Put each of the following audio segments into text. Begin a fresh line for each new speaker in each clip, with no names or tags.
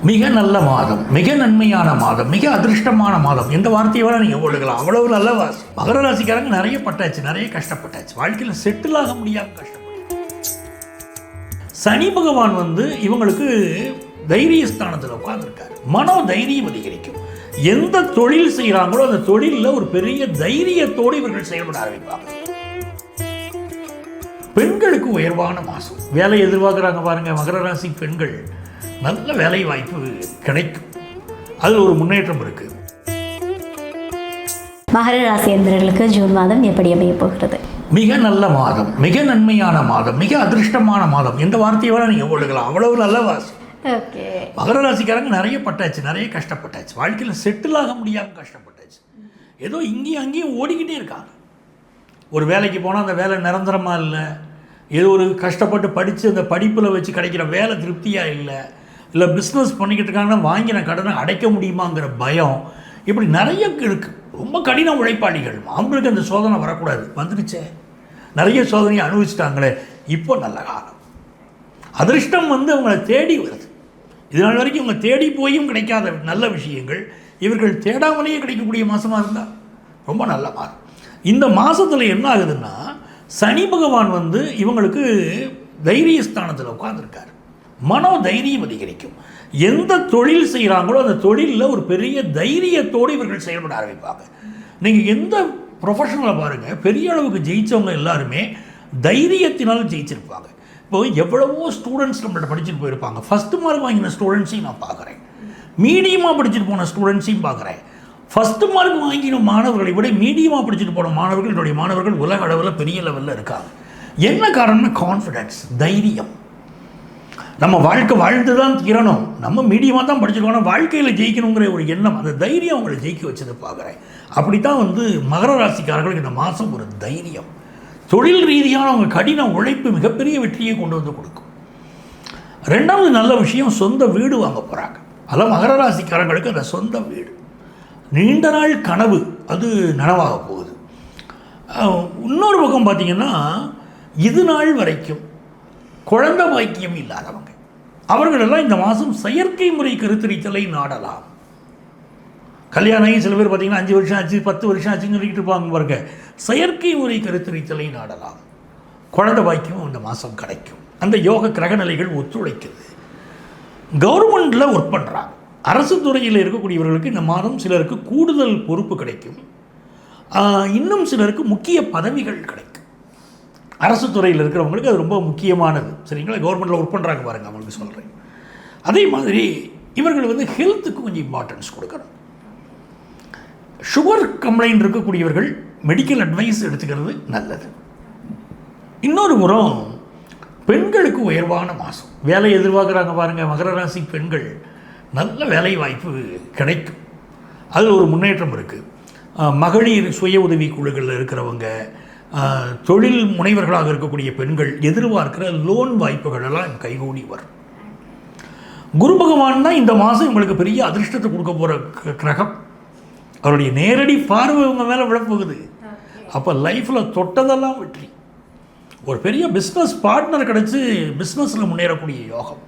மிக நல்ல மாதம், மிக நன்மையான மாதம், மிக அதிர்ஷ்டமான மாதம். எந்த வார்த்தையை வேணால் நீங்கள் போட்டுக்கலாம். அவ்வளவு நல்ல வாசம். மகர ராசிக்காரங்க நிறைய பட்டாச்சு, நிறைய கஷ்டப்பட்டாச்சு, வாழ்க்கையில் செட்டில் ஆக முடியாமல் கஷ்டப்பட்டாச்சு. சனி பகவான் இவங்களுக்கு தைரியஸ்தானத்தில் உட்கார்ந்துருக்காரு. மனோ தைரியம் அதிகரிக்கும். எந்த தொழில் செய்கிறாங்களோ அந்த தொழிலில் ஒரு பெரிய தைரியத்தோடு இவர்கள் செயல்பட ஆரம்பிப்பாங்க. பெண்களுக்கு உயர்வான மாதம். வேலை எதிர்பார்க்குறாங்க பாருங்க, மகர ராசி பெண்கள் நல்ல வேலை வாய்ப்பு கிடைக்கும். அதில் ஒரு முன்னேற்றம் இருக்கு.
மகர ராசி என்பவர்களுக்கு ஜூன் மாதம் எப்படி அமைய போகிறது?
மிக நல்ல மாதம், மிக நன்மையான மாதம், மிக அதிர்ஷ்டமான மாதம். எந்த வார்த்தையை வேணால் நீங்கள் போட்டுக்கலாம். அவ்வளவு நல்ல வாசம். மகர ராசிக்காரங்க நிறைய பட்டாச்சு, நிறைய கஷ்டப்பட்டாச்சு, வாழ்க்கையில் செட்டில் ஆக முடியாமல் கஷ்டப்பட்டாச்சு. ஏதோ இங்கேயும் அங்கேயும் ஓடிக்கிட்டே இருக்காங்க. ஒரு வேலைக்கு போனால் அந்த வேலை நிரந்தரமாக இல்லை, ஏதோ ஒரு கஷ்டப்பட்டு படித்து அந்த படிப்பில் வச்சு கிடைக்கிற வேலை திருப்தியாக இல்லை பிஸ்னஸ் பண்ணிக்கிட்டு இருக்காங்கன்னா வாங்கின கடனை அடைக்க முடியுமாங்கிற பயம், இப்படி நிறைய இருக்குது. ரொம்ப கடின உழைப்பாளிகள். அவங்களுக்கு அந்த சோதனை வரக்கூடாது, வந்துடுச்சே, நிறைய சோதனையை அனுபவிச்சிட்டாங்களே, இப்போ நல்ல காலம். அதிர்ஷ்டம் அவங்களை தேடி வருது. இதனால் வரைக்கும் இவங்க தேடி போயும் கிடைக்காத நல்ல விஷயங்கள் இவர்கள் தேடாமலேயே கிடைக்கக்கூடிய மாதமாக இருந்தால் ரொம்ப நல்ல மாதம். இந்த மாதத்தில் என்ன ஆகுதுன்னா, சனி பகவான் இவங்களுக்கு தைரியஸ்தானத்தில் உட்கார்ந்துருக்காரு. மனோ தைரியம் அதிகரிக்கும். எந்த தொழில் செய்கிறாங்களோ அந்த தொழிலில் ஒரு பெரிய தைரியத்தோடு இவர்கள் செயல்பட ஆரம்பிப்பாங்க. நீங்கள் எந்த ப்ரொஃபஷனில் பாருங்கள், பெரிய அளவுக்கு ஜெயித்தவங்க எல்லாருமே தைரியத்தினால் ஜெயிச்சிருப்பாங்க. இப்போ எவ்வளவோ ஸ்டூடெண்ட்ஸ் நம்மள்ட்ட படிச்சுட்டு போயிருப்பாங்க. ஃபஸ்ட்டு மார்க் வாங்கின ஸ்டூடெண்ட்ஸையும் நான் பார்க்குறேன், மீடியமாக படிச்சுட்டு போன ஸ்டூடெண்ட்ஸையும் பார்க்குறேன். ஃபஸ்ட்டு மார்க் வாங்கின மாணவர்களை விட மீடியமாக படிச்சுட்டு போன மாணவர்கள், என்னுடைய மாணவர்கள் உலக அளவில் பெரிய லெவலில் இருக்காங்க. என்ன காரணம்னா கான்ஃபிடென்ஸ், தைரியம். நம்ம வாழ்க்கை வாழ்ந்து தான் தீரணும், நம்ம மீடியமாக தான் படிச்சுருக்கோம், வாழ்க்கையில் ஜெயிக்கணுங்கிற ஒரு எண்ணம், அந்த தைரியம் அவங்களை ஜெயிக்க வச்சதை பார்க்குறேன். அப்படி தான் மகர ராசிக்காரர்களுக்கு இந்த மாதம் ஒரு தைரியம், தொழில் ரீதியான அவங்க கடின உழைப்பு மிகப்பெரிய வெற்றியை கொண்டு கொடுக்கும். ரெண்டாவது நல்ல விஷயம், சொந்த வீடு வாங்க போகிறாங்க. அதெல்லாம் மகர ராசிக்காரங்களுக்கு அந்த சொந்த வீடு நீண்ட நாள் கனவு அது நனவாக போகுது. இன்னொரு பக்கம் பார்த்திங்கன்னா, இது நாள் வரைக்கும் குழந்தை பாக்கியம் இல்லாதவங்க அவர்களெல்லாம் இந்த மாதம் செயற்கை முறை கருத்தரித்தலை நாடலாம். கல்யாணம் ஆகி சில பேர் பார்த்திங்கன்னா 5 வருஷம் ஆச்சு, 10 வருஷம் ஆச்சுன்னு சொல்லிக்கிட்டு இருப்பாங்க பாருங்க. செயற்கை முறை கருத்தரித்தலை நாடலாம். குழந்தை பாக்கியம் இந்த மாதம் கிடைக்கும். அந்த யோக கிரகநிலைகள் ஒத்துழைக்குது. கவர்மெண்டில் ஒர்க் பண்ணுறாங்க, அரசு துறையில் இருக்கக்கூடியவர்களுக்கு இந்த மாதம் சிலருக்கு கூடுதல் பொறுப்பு கிடைக்கும். இன்னும் சிலருக்கு முக்கிய பதவிகள் கிடைக்கும். அரசு துறையில் இருக்கிறவங்களுக்கு அது ரொம்ப முக்கியமானது. சரிங்களா? கவர்மெண்ட்டில் ஒர்க் பண்ணுறாங்க பாருங்கள், அவங்களுக்கு சொல்கிறேன். அதே மாதிரி இவர்கள் ஹெல்த்துக்கு கொஞ்சம் இம்பார்ட்டன்ஸ் கொடுக்கணும். சுகர் கம்ப்ளைண்ட் இருக்கக்கூடியவர்கள் மெடிக்கல் அட்வைஸ் எடுத்துக்கிறது நல்லது. இன்னொரு புறம் பெண்களுக்கு உயர்வான மாதம். வேலை எதிர்பார்க்குறாங்க பாருங்கள், மகர ராசி பெண்கள் நல்ல வேலை வாய்ப்பு கிடைக்கும். அதில் ஒரு முன்னேற்றம் இருக்குது. மகளிர் சுய உதவி குழுக்களில் இருக்கிறவங்க, தொழில் முனைவர்களாக இருக்கக்கூடிய பெண்கள் எதிர்பார்க்கிற லோன் வாய்ப்புகள் எல்லாம் கைகூடி வரும். குரு பகவான் தான் இந்த மாதம் உங்களுக்கு பெரிய அதிர்ஷ்டத்தை கொடுக்க போகிற கிரகம். அவருடைய நேரடி பார்வை உங்கள் மேலே விழப்போகுது. அப்போ லைஃப்பில் தொட்டதெல்லாம் வெற்றி. ஒரு பெரிய பிஸ்னஸ் பார்ட்னர் கிடச்சி பிஸ்னஸில் முன்னேறக்கூடிய யோகம்,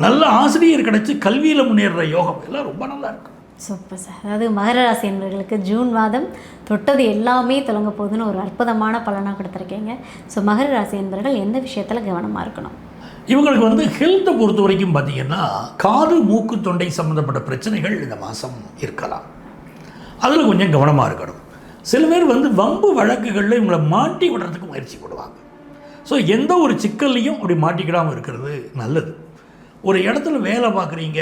நல்ல ஆசிரியர் கிடச்சி கல்வியில் முன்னேறுற யோகம், எல்லாம் ரொம்ப நல்லா இருக்கும்.
Super sir. அதாவது மகர ராசி என்பவர்களுக்கு ஜூன் மாதம் தொட்டது எல்லாமே தொடங்க போகுதுன்னு ஒரு அற்புதமான பலனாக கொடுத்துருக்கீங்க. ஸோ மகர ராசி என்பவர்கள் எந்த விஷயத்தில் கவனமாக இருக்கணும்?
இவங்களுக்கு ஹெல்த்தை பொறுத்த வரைக்கும் பார்த்திங்கன்னா, காது மூக்கு தொண்டை சம்மந்தப்பட்ட பிரச்சனைகள் இந்த மாதம் இருக்கலாம். அதில் கொஞ்சம் கவனமாக இருக்கணும். சில பேர் வம்பு வழக்குகளில் இவங்களை மாட்டி விடுறதுக்கு முயற்சி பண்ணுவாங்க. ஸோ எந்த ஒரு சிக்கல்லையும் அப்படி மாட்டிக்கிடாமல் இருக்கிறது நல்லது. ஒரு இடத்துல வேலை பார்க்குறீங்க,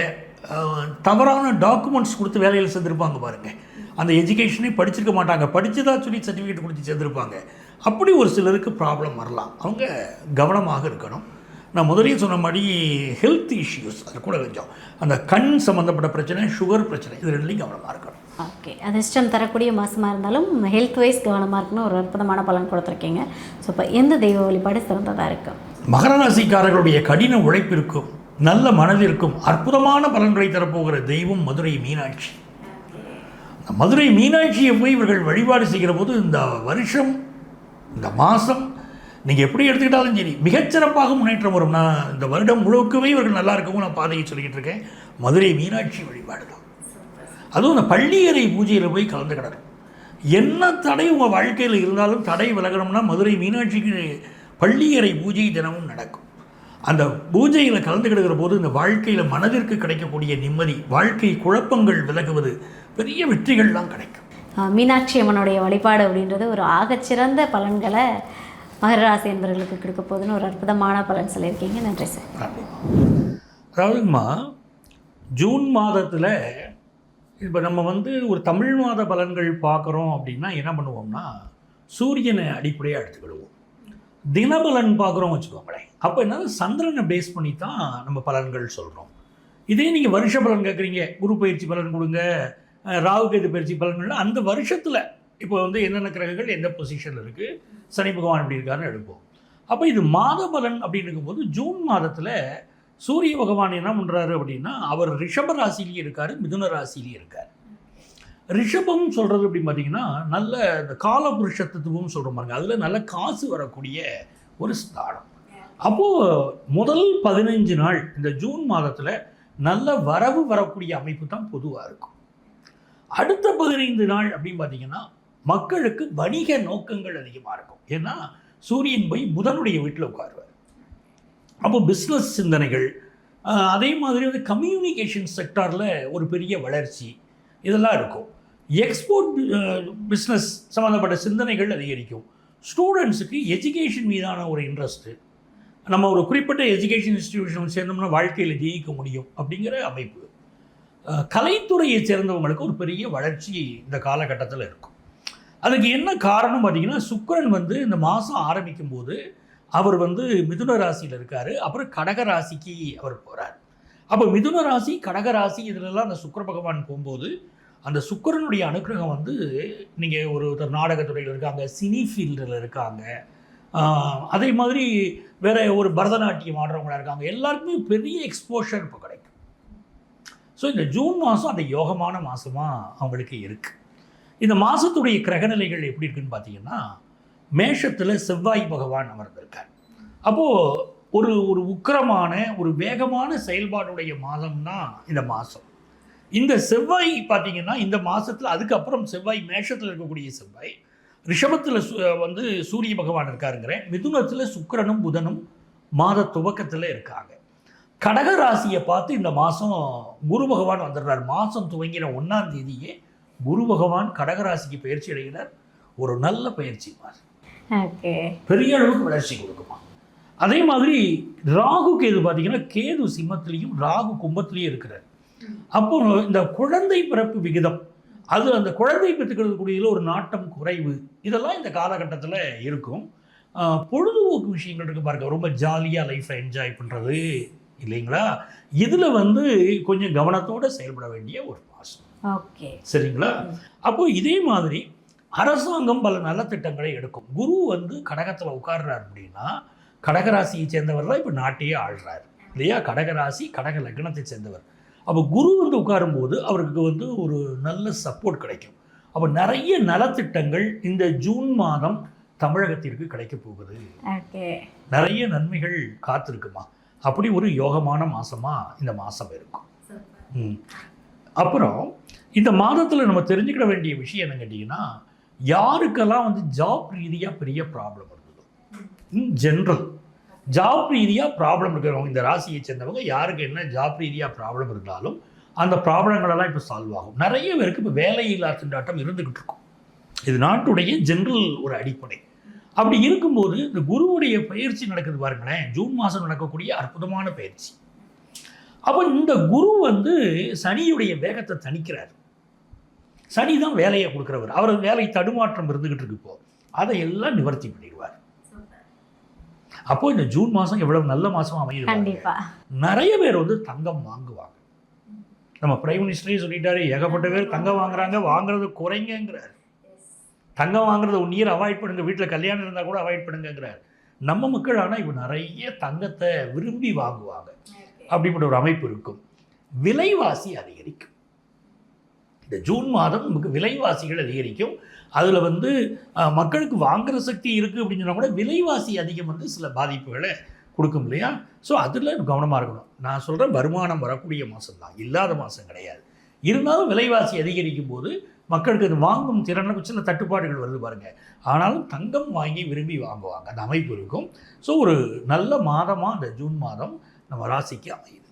தவறான டாக்குமெண்ட்ஸ் கொடுத்து வேலையில் சேர்ந்துருப்பாங்க பாருங்கள். அந்த எஜுகேஷனே படிச்சிருக்க மாட்டாங்க, படித்ததா சொல்லி சர்டிஃபிகேட் கொடுத்து சேர்ந்துருப்பாங்க. அப்படி ஒரு சிலருக்கு ப்ராப்ளம் வரலாம். அவங்க கவனமாக இருக்கணும். நான் முதலே சொன்ன மாதிரி ஹெல்த் இஷ்யூஸ், அது கூட கொஞ்சம் அந்த கண் சம்மந்தப்பட்ட பிரச்சனை, சுகர் பிரச்சனை, இது ரெண்டுலையும் கவனமாக இருக்கணும்.
ஓகே, அதிர்ஷ்டம் தரக்கூடிய மாதமாக இருந்தாலும் ஹெல்த் வைஸ் கவனமாக இருக்கணும். ஒரு அற்புதமான பலன் கொடுத்துருக்கீங்க. ஸோ இப்போ எந்த தெய்வ வழிபாடு சிறந்ததாக இருக்கும்?
மகர ராசிக்காரர்களுடைய கடின உழைப்பிற்கும் நல்ல மனதிற்கும் அற்புதமான பலன்களை தரப்போகிற தெய்வம் மதுரை மீனாட்சி. மதுரை மீனாட்சியை போய் இவர்கள் வழிபாடு செய்கிற போது இந்த வருஷம், இந்த மாதம் நீங்கள் எப்படி எடுத்துக்கிட்டாலும் சரி மிகச்சிறப்பாக முன்னேற்றம் வரும். நான் இந்த வருடம் முழுக்கவே இவர்கள் நல்லா இருக்கவும் நான் பாதையை சொல்லிக்கிட்டு இருக்கேன். மதுரை மீனாட்சி வழிபாடு தான். அதுவும் அந்த பள்ளியறை பூஜையில் போய் கலந்துக்கிடணும். என்ன தடை உங்கள் வாழ்க்கையில் இருந்தாலும் தடை விலகணும்னா மதுரை மீனாட்சிக்கு பள்ளியறை பூஜை தினமும் நடக்கும். அந்த பூஜையில் கலந்துக்கிடுகிற போது இந்த வாழ்க்கையில் மனதிற்கு கிடைக்கக்கூடிய நிம்மதி, வாழ்க்கை குழப்பங்கள் விலகுவது, பெரிய வெற்றிகள்லாம் கிடைக்கும்.
மீனாட்சி அம்மனுடைய வழிபாடு அப்படின்றது ஒரு ஆகச்சிறந்த பலன்களை மகர ராசி என்பவர்களுக்கு கொடுக்க போதுன்னு ஒரு அற்புதமான பலன் சொல்லியிருக்கீங்க. நன்றி சார்.
அதாவதுங்கம்மா, ஜூன் மாதத்தில் இப்போ நம்ம ஒரு தமிழ் மாத பலன்கள் பார்க்குறோம் அப்படின்னா என்ன பண்ணுவோம்னா சூரியனை அடிப்படையாக எடுத்துக்கிடுவோம். தினபலன் பார்க்குறோம் வச்சுக்கோங்களேன், அப்போ என்ன சந்திரனை பேஸ் பண்ணி தான் நம்ம பலன்கள் சொல்கிறோம். இதே நீங்கள் வருஷ பலன் கேட்குறீங்க, குரு பயிற்சி பலன் கொடுங்க, ராகு கேது பயிற்சி பலன்கள், அந்த வருஷத்தில் இப்போ என்னென்ன கிரகங்கள் எந்த பொசிஷனில் இருக்குது, சனி பகவான் எப்படி இருக்காருன்னு எடுப்போம். அப்போ இது மாத பலன் அப்படின்னு இருக்கும்போது ஜூன் மாதத்தில் சூரிய பகவான் என்ன பண்ணுறாரு அப்படின்னா அவர் ரிஷப ராசிலேயே இருக்கார், மிதுன ராசிலேயே இருக்கார். ரிஷபம் சொல்கிறது அப்படின்னு பார்த்தீங்கன்னா நல்ல இந்த காலபுருஷ தத்துவம் சொல்கிற மாதிரி அதில் நல்ல காசு வரக்கூடிய ஒரு ஸ்தானம். அப்போது முதல் 15 நாள் இந்த ஜூன் மாதத்தில் நல்ல வரவு வரக்கூடிய அமைப்பு தான் பொதுவாக இருக்கும். அடுத்த 15 நாள் அப்படின்னு பார்த்தீங்கன்னா மக்களுக்கு வணிக நோக்கங்கள் அதிகமாக இருக்கும். ஏன்னா சூரியன் போய் புதனுடைய வீட்டில் உட்காருவார். அப்போ பிஸ்னஸ் சிந்தனைகள், அதே மாதிரி கம்யூனிகேஷன் செக்டாரில் ஒரு பெரிய வளர்ச்சி இதெல்லாம் இருக்கும். எக்ஸ்போர்ட் பிஸ்னஸ் சம்மந்தப்பட்ட சிந்தனைகள் அதிகரிக்கும். ஸ்டூடெண்ட்ஸுக்கு எஜுகேஷன் மீதான ஒரு இன்ட்ரெஸ்ட்டு, நம்ம ஒரு குறிப்பிட்ட எஜுகேஷன் இன்ஸ்டிடியூஷன் சேர்ந்தோம்னா வாழ்க்கையில் ஜெயிக்க முடியும் அப்படிங்கிற அமைப்பு. கலைத்துறையை சேர்ந்தவங்களுக்கு ஒரு பெரிய வளர்ச்சி இந்த காலகட்டத்தில் இருக்கும். அதுக்கு என்ன காரணம் பார்த்திங்கன்னா சுக்கிரன் இந்த மாதம் ஆரம்பிக்கும் போது அவர் மிதுன ராசியில் இருக்கார். அப்புறம் கடக ராசிக்கு அவர் போகிறார். அப்போ மிதுன ராசி, கடக ராசி இதிலெல்லாம் அந்த சுக்கிர பகவான் போகும்போது அந்த சுக்கிரனுடைய அனுக்கிரகம் நீங்கள் ஒருத்தர் நாடகத்துறையில் இருக்காங்க, சினி ஃபீல்டில் இருக்காங்க, அதே மாதிரி வேறு ஒரு பரதநாட்டியம் ஆடுறவங்களாக இருக்காங்க, எல்லாருக்குமே பெரிய எக்ஸ்போஷர் இப்போ கிடைக்கும். ஸோ இந்த ஜூன் மாதம் அந்த யோகமான மாதமாக அவங்களுக்கு இருக்குது. இந்த மாதத்துடைய கிரகநிலைகள் எப்படி இருக்குன்னு பார்த்தீங்கன்னா மேஷத்தில் செவ்வாய் பகவான் அமர்ந்திருக்கார். அப்போது ஒரு ஒரு உக்கிரமான ஒரு வேகமான செயல்பாடுடைய மாதம்னா இந்த மாதம். இந்த செவ்வாய் பார்த்தீங்கன்னா இந்த மாதத்தில் அதுக்கப்புறம் செவ்வாய் மேஷத்தில் இருக்கக்கூடிய செவ்வாய் ரிஷபத்தில் சூரிய பகவான் இருக்காருங்கிறேன், மிதுனத்தில் சுக்கிரனும் புதனும் மாத துவக்கத்தில் இருக்காங்க. கடக ராசியை பார்த்து இந்த மாதம் குரு பகவான் வந்துடுறார். மாதம் துவங்கின 1ஆம் தேதியே குரு பகவான் கடகராசிக்கு பயிற்சி அடைகிறார். ஒரு நல்ல பயிற்சி மாதம், பெரிய அளவுக்கு வளர்ச்சி கொடுக்குமா. அதே மாதிரி ராகு கேது பார்த்தீங்கன்னா கேது சிம்மத்திலையும் ராகு கும்பத்திலையும் இருக்கிறார். அப்போ இந்த குழந்தை பிறப்பு விகிதம், அது அந்த குழந்தை பெற்றுக்கிறதுக்குரிய ஒரு நாட்டம் குறைவு, இதெல்லாம் இந்த காலகட்டத்தில் இருக்கும். பொழுதுபோக்கு விஷயங்கள் இருக்குது பாருங்க, ரொம்ப ஜாலியாக லைஃப்பை என்ஜாய் பண்ணுறது இல்லைங்களா, இதில் கொஞ்சம் கவனத்தோடு செயல்பட வேண்டிய ஒரு மாதம்.
ஓகே,
சரிங்களா. அப்போ இதே மாதிரி அரசாங்கம் பல நல்ல திட்டங்களை எடுக்கும். குரு கடகத்தில் உட்கார்றார் அப்படின்னா கடகராசியை சேர்ந்தவர் தான் இப்போ நாட்டையே ஆள்றார் இல்லையா, கடகராசி கடக லக்னத்தை சேர்ந்தவர். அப்போ குரு உட்காரும்போது அவருக்கு ஒரு நல்ல சப்போர்ட் கிடைக்கும். அப்போ நிறைய நலத்திட்டங்கள் இந்த ஜூன் மாதம் தமிழகத்திற்கு கிடைக்க போகுது. நிறைய நன்மைகள் காத்திருக்குமா. அப்படி ஒரு யோகமான மாதமாக இந்த மாதம் இருக்கும். அப்புறம் இந்த மாதத்தில் நம்ம தெரிஞ்சுக்கிட வேண்டிய விஷயம் என்ன கேட்டிங்கன்னா, யாருக்கெல்லாம் ஜாப் ரீதியாக பெரிய ப்ராப்ளம் இருந்ததோ, இன் ஜென்ரல் ஜாப் ரீதியாக ப்ராப்ளம் இருக்கிறவங்க இந்த ராசியை சேர்ந்தவங்க யாருக்கு என்ன ஜாப் ரீதியாக ப்ராப்ளம் இருந்தாலும் அந்த ப்ராப்ளங்களெல்லாம் இப்போ சால்வ் ஆகும். நிறைய பேருக்கு இப்போ வேலையில்லா திண்டாட்டம் இருந்துக்கிட்டு இருக்கும். இது நாட்டுடைய ஜென்ரல் ஒரு அடிப்படை. அப்படி இருக்கும்போது இந்த குருவுடைய பயிற்சி நடக்குது பாருங்களேன், ஜூன் மாதம் நடக்கக்கூடிய அற்புதமான பயிற்சி. அப்போ இந்த குரு சனியுடைய வேகத்தை தணிக்கிறார். சனி தான் வேலையை கொடுக்குறவர். அவர் வேலை தடுமாற்றம் இருந்துகிட்டு இருக்கு, இப்போ அதையெல்லாம் நிவர்த்தி பண்ணிடுவார். அப்போ இந்த ஜூன் மாதம் எவ்வளவு நல்ல மாதமாக அமையுது. நிறைய பேர் தங்கம் வாங்குவாங்க. நம்ம பிரைம் மினிஸ்டரே சொல்லிட்டாரு, ஏகப்பட்ட பேர் தங்கம் வாங்குறாங்க, வாங்குறது குறைங்கிறார். தங்கம் வாங்குறத 1 இயர் அவாய்ட் பண்ணுங்க, வீட்டில் கல்யாணம் இருந்தால் கூட அவாய்ட் பண்ணுங்கிறார். நம்ம மக்கள் ஆனால் இப்போ நிறைய தங்கத்தை விரும்பி வாங்குவாங்க. அப்படிப்பட்ட ஒரு அமைப்பு இருக்கும். விலைவாசி அதிகரிக்கும். இந்த ஜூன் மாதம் நமக்கு விலைவாசிகள் அதிகரிக்கும். அதில் வந்து மக்களுக்கு வாங்குகிற சக்தி இருக்குது அப்படின்னு சொன்னால் கூட விலைவாசி அதிகம் வந்து சில பாதிப்புகளை கொடுக்கும் இல்லையா? ஸோ அதில் கவனமாக இருக்கணும். நான் சொல்கிறேன், வருமானம் வரக்கூடிய மாதம் தான், இல்லாத மாதம் கிடையாது. இருந்தாலும் விலைவாசி அதிகரிக்கும் போது மக்களுக்கு அது வாங்கும் திறனுக்கு சில தட்டுப்பாடுகள் வருது பாருங்கள். ஆனாலும் தங்கம் வாங்கி விரும்பி வாங்குவாங்க, அந்த அமைப்பு இருக்கும். ஸோ ஒரு நல்ல மாதமாக அந்த ஜூன் மாதம் நம்ம ராசிக்கு அமையுது.